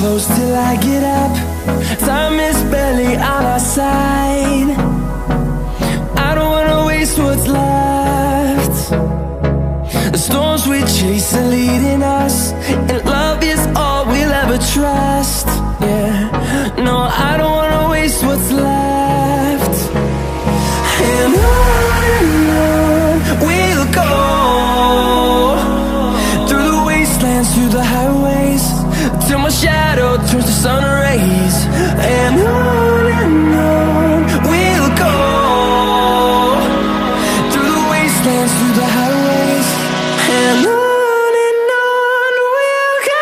close till I get up. Time is barely on our side. I don't wanna waste what's left. The storms we chase are leading us, and love is all we'll ever trust. Yeah, no, I don't wanna waste what's left. And on we'll go, through the wastelands, through the highways, till my shadow turns to sun rays. And on we'll go, through the wastelands, through the highways, and on we'll go.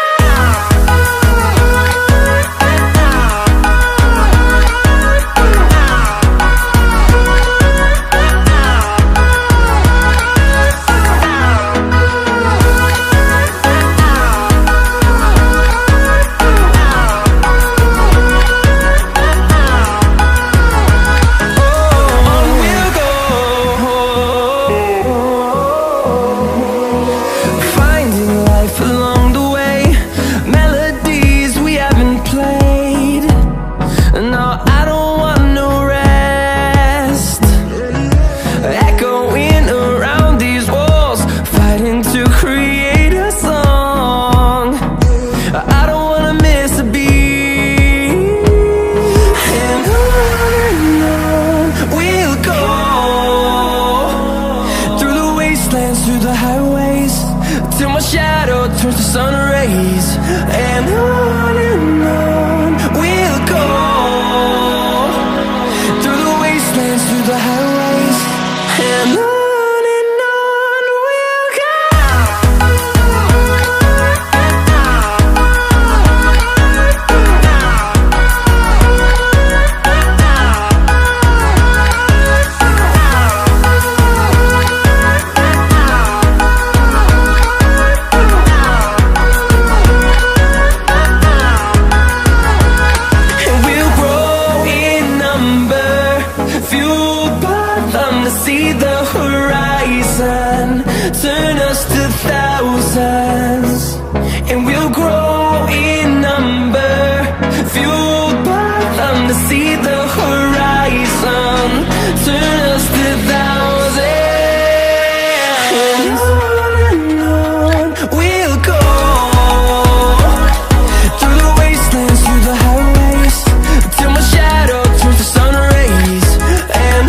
Through the highways, till my shadow turns to sun rays. And on we'll go, through the wastelands, through the highways, and on we'll go. See the horizon, turn us to thousands, and we'll grow in number, fueled by them. To see the horizon, turn us to thousands, and on we'll go, through the wastelands, through the highways, till my shadow turns to sun rays. And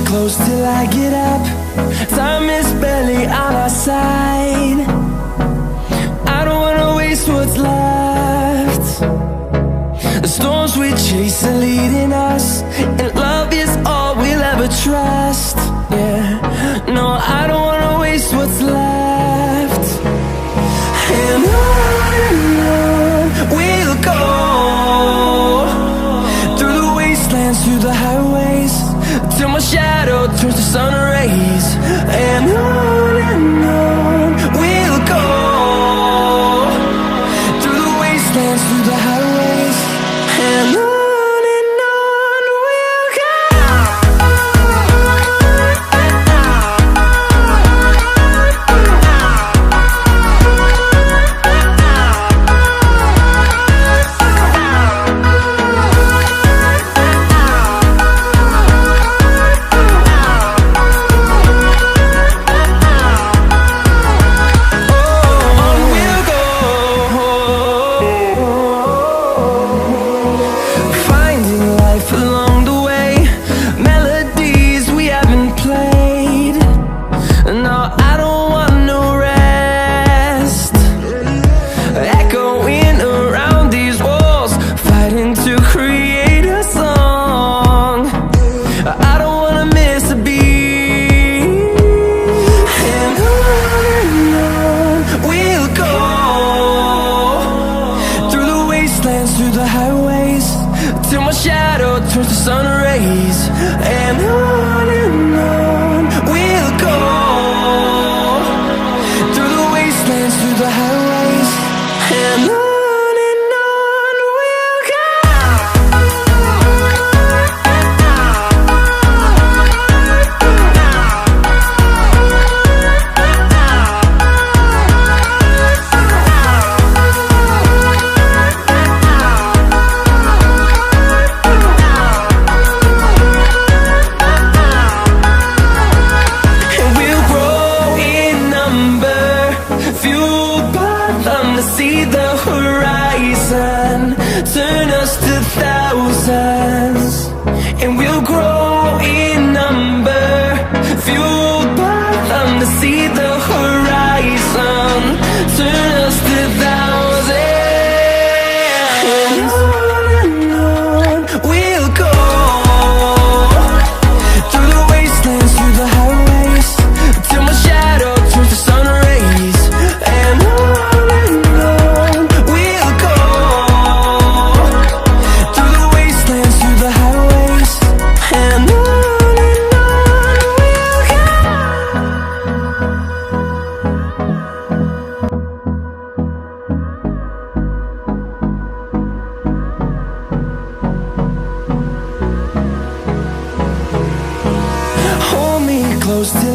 close till I get up. Time is barely on our side. I don't wanna waste what's left. The storms we chase are leading us, and love is all we'll ever trust. Yeah, no, I don't wanna waste what's left. And on we'll go, through the wastelands, through the highways, till my shadow turns to sun rays. And on we'll go, through the wastelands, through the highways, and on we'll go.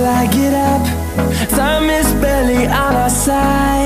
I get up, time is barely on our side.